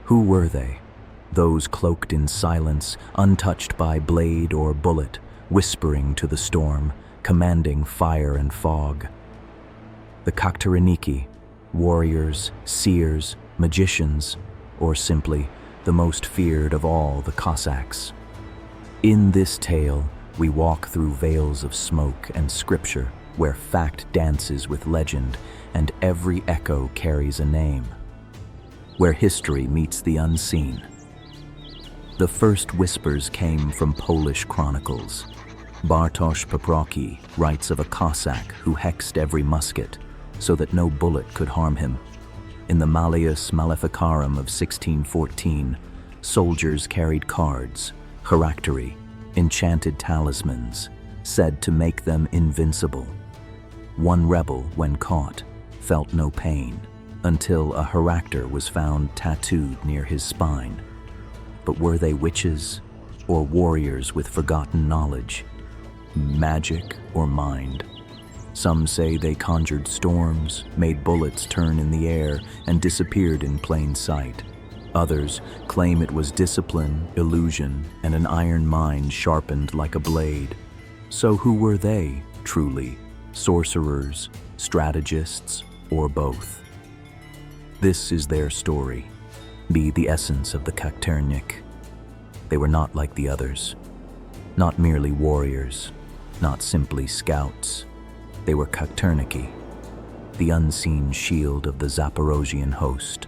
Who were they? Those cloaked in silence, untouched by blade or bullet, whispering to the storm, commanding fire and fog. The Kharakternyky, warriors, seers, magicians, or simply the most feared of all the Cossacks. In this tale, we walk through veils of smoke and scripture where fact dances with legend and every echo carries a name. Where history meets the unseen. The first whispers came from Polish chronicles. Bartosz Paprocki writes of a Cossack who hexed every musket so that no bullet could harm him. In the Malleus Maleficarum of 1614, soldiers carried cards, Kharaktery, enchanted talismans, said to make them invincible. One rebel, when caught, felt no pain until a Kharakter was found tattooed near his spine. But were they witches or warriors with forgotten knowledge? Magic or mind? Some say they conjured storms, made bullets turn in the air, and disappeared in plain sight. Others claim it was discipline, illusion, and an iron mind sharpened like a blade. So who were they, truly? Sorcerers, strategists, or both? This is their story, be the essence of the Kharakternyky. They were not like the others, not merely warriors, not simply scouts. They were Kharakternyky, the unseen shield of the Zaporozhian host,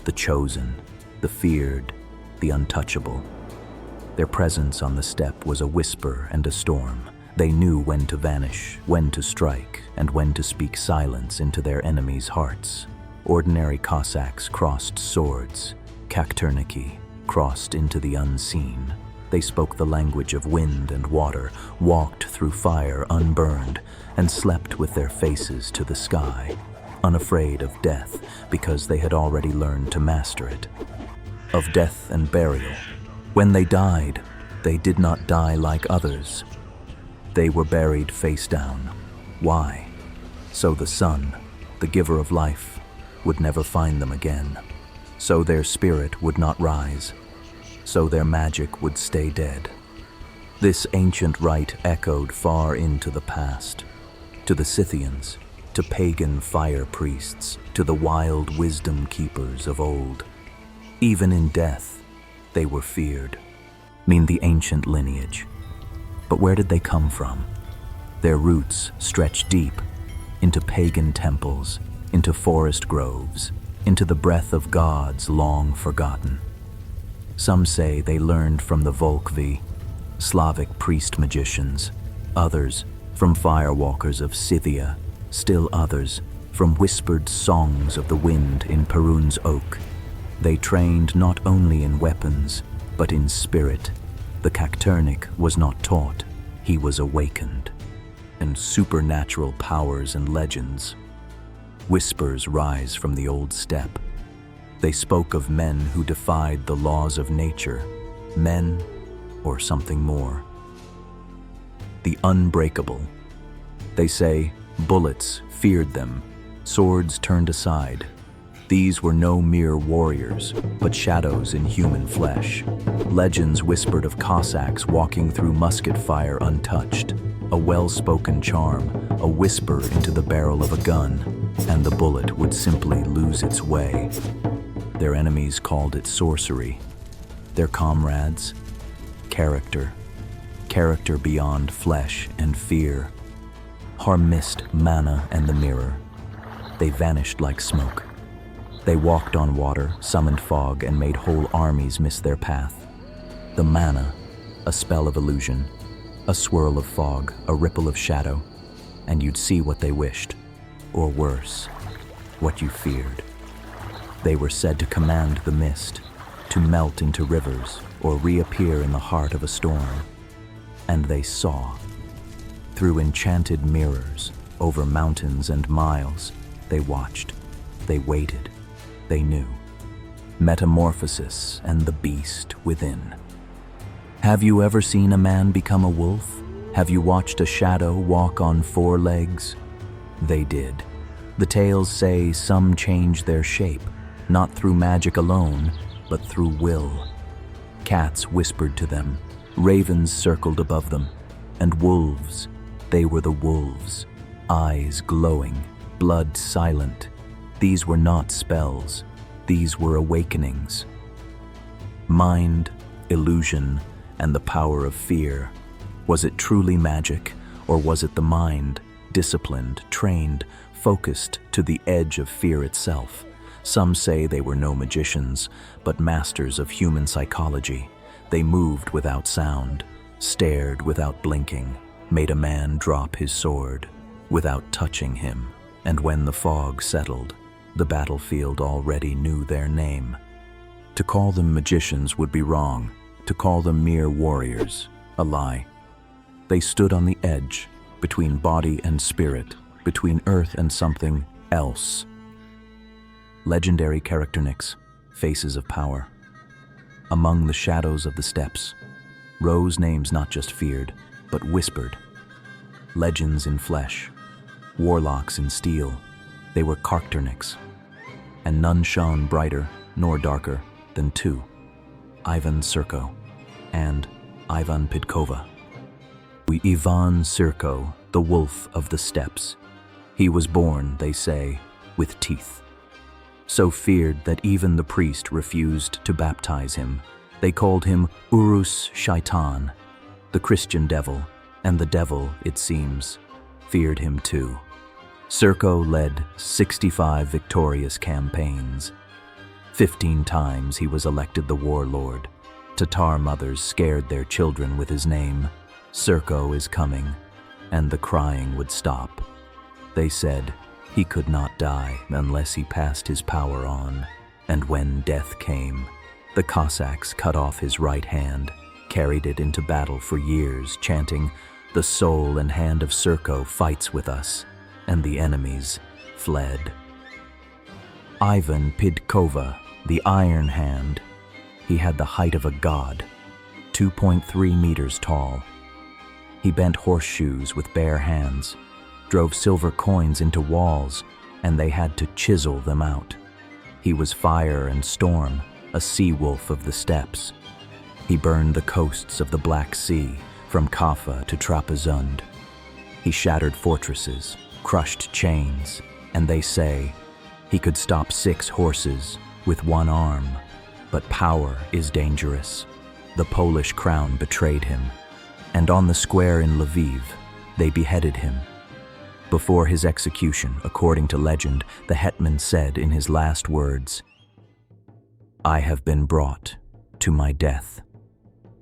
the chosen, the feared, the untouchable. Their presence on the steppe was a whisper and a storm. They knew when to vanish, when to strike, and when to speak silence into their enemies' hearts. Ordinary Cossacks crossed swords. Kharakternyky crossed into the unseen. They spoke the language of wind and water, walked through fire unburned, and slept with their faces to the sky, unafraid of death because they had already learned to master it. Of death and burial. When they died, they did not die like others. They were buried face down. Why? So the sun, the giver of life, would never find them again. So their spirit would not rise. So their magic would stay dead. This ancient rite echoed far into the past, to the Scythians, to pagan fire priests, to the wild wisdom keepers of old. Even in death, they were feared. The ancient lineage. But where did they come from? Their roots stretched deep, into pagan temples, into forest groves, into the breath of gods long forgotten. Some say they learned from the Volkvi, Slavic priest-magicians, others from firewalkers of Scythia, still others from whispered songs of the wind in Perun's oak. They trained not only in weapons, but in spirit. The Kharakternyky was not taught, he was awakened. And supernatural powers and legends. Whispers rise from the old steppe. They spoke of men who defied the laws of nature, men or something more. The unbreakable. They say bullets feared them, swords turned aside. These were no mere warriors, but shadows in human flesh. Legends whispered of Cossacks walking through musket fire untouched, a well-spoken charm, a whisper into the barrel of a gun, and the bullet would simply lose its way. Their enemies called it sorcery. Their comrades, character. Character beyond flesh and fear. Harm mist, mana, and the mirror. They vanished like smoke. They walked on water, summoned fog, and made whole armies miss their path. The mana, a spell of illusion, a swirl of fog, a ripple of shadow, and you'd see what they wished, or worse, what you feared. They were said to command the mist, to melt into rivers, or reappear in the heart of a storm. And they saw. Through enchanted mirrors, over mountains and miles, they watched, they waited. They knew. Metamorphosis and the beast within. Have you ever seen a man become a wolf? Have you watched a shadow walk on 4 legs? They did. The tales say some change their shape, not through magic alone, but through will. Cats whispered to them, ravens circled above them, and wolves, they were the wolves, eyes glowing, blood silent. These were not spells, these were awakenings. Mind, illusion, and the power of fear. Was it truly magic, or was it the mind, disciplined, trained, focused to the edge of fear itself? Some say they were no magicians, but masters of human psychology. They moved without sound, stared without blinking, made a man drop his sword without touching him. And when the fog settled, the battlefield already knew their name. To call them magicians would be wrong. To call them mere warriors, a lie. They stood on the edge, between body and spirit, between earth and something else. Legendary Kharakternyks, faces of power. Among the shadows of the steppes, rose names not just feared, but whispered. Legends in flesh, warlocks in steel, they were Kharakternyks. And none shone brighter nor darker than two, Ivan Sirko and Ivan Pidkova. Ivan Sirko, the wolf of the steppes. He was born, they say, with teeth. So feared that even the priest refused to baptize him. They called him Urus Shaitan, the Christian devil, and the devil, it seems, feared him too. Sirko led 65 victorious campaigns. 15 times he was elected the warlord. Tatar mothers scared their children with his name. Sirko is coming, and the crying would stop. They said he could not die unless he passed his power on. And when death came, the Cossacks cut off his right hand, carried it into battle for years, chanting, "The soul and hand of Sirko fights with us," and the enemies fled. Ivan Pidkova, the Iron Hand, he had the height of a god, 2.3 meters tall. He bent horseshoes with bare hands, drove silver coins into walls, and they had to chisel them out. He was fire and storm, a sea wolf of the steppes. He burned the coasts of the Black Sea, from Kaffa to Trapezund. He shattered fortresses, crushed chains, and they say he could stop 6 horses with one arm. But power is dangerous. The Polish crown betrayed him, and on the square in Lviv, they beheaded him. Before his execution, according to legend, the hetman said in his last words, "I have been brought to my death,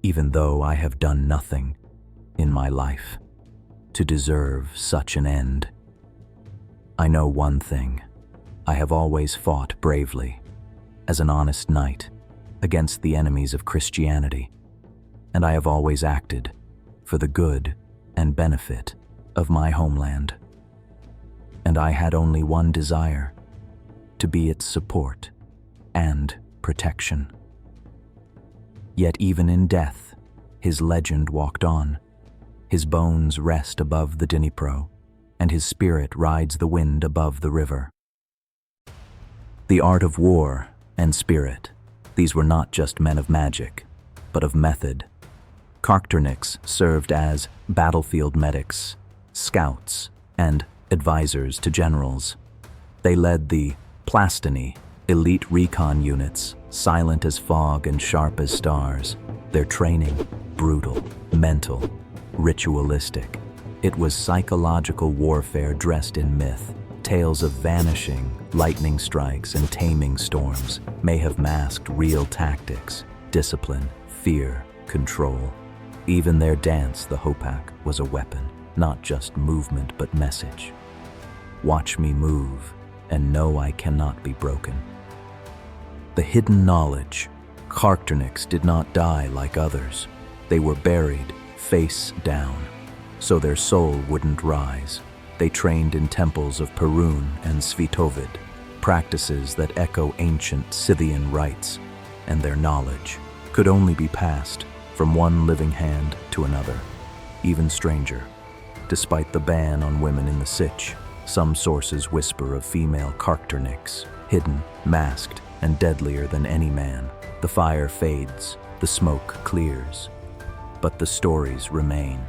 even though I have done nothing in my life to deserve such an end. I know one thing, I have always fought bravely, as an honest knight, against the enemies of Christianity, and I have always acted for the good and benefit of my homeland. And I had only one desire, to be its support and protection." Yet even in death, his legend walked on. His bones rest above the Dnipro, and his spirit rides the wind above the river. The art of war and spirit, these were not just men of magic, but of method. Kharakternyks served as battlefield medics, scouts, and advisors to generals. They led the Plastiny, elite recon units, silent as fog and sharp as stars. Their training, brutal, mental, ritualistic. It was psychological warfare dressed in myth. Tales of vanishing, lightning strikes, and taming storms may have masked real tactics, discipline, fear, control. Even their dance, the hopak, was a weapon, not just movement but message. Watch me move, and know I cannot be broken. The hidden knowledge, Kharakternyks did not die like others. They were buried, face down, so their soul wouldn't rise. They trained in temples of Perun and Svitovid, practices that echo ancient Scythian rites, and their knowledge could only be passed from one living hand to another, even stranger. Despite the ban on women in the Sich, some sources whisper of female Kharakternyks, hidden, masked, and deadlier than any man. The fire fades, the smoke clears, but the stories remain.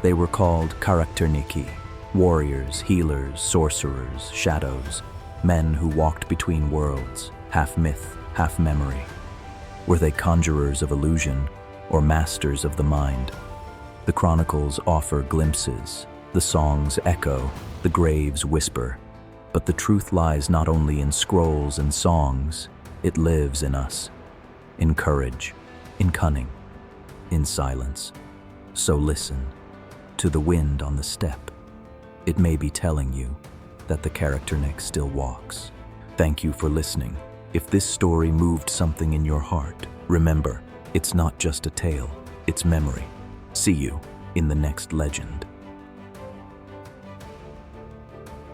They were called Kharakternyky, warriors, healers, sorcerers, shadows, men who walked between worlds, half myth, half memory. Were they conjurers of illusion or masters of the mind? The chronicles offer glimpses, the songs echo, the graves whisper, but the truth lies not only in scrolls and songs, it lives in us, in courage, in cunning, in silence. So listen to the wind on the steppe. It may be telling you that the Kharakternyk still walks. Thank you for listening. If this story moved something in your heart, remember, it's not just a tale, it's memory. See you in the next legend.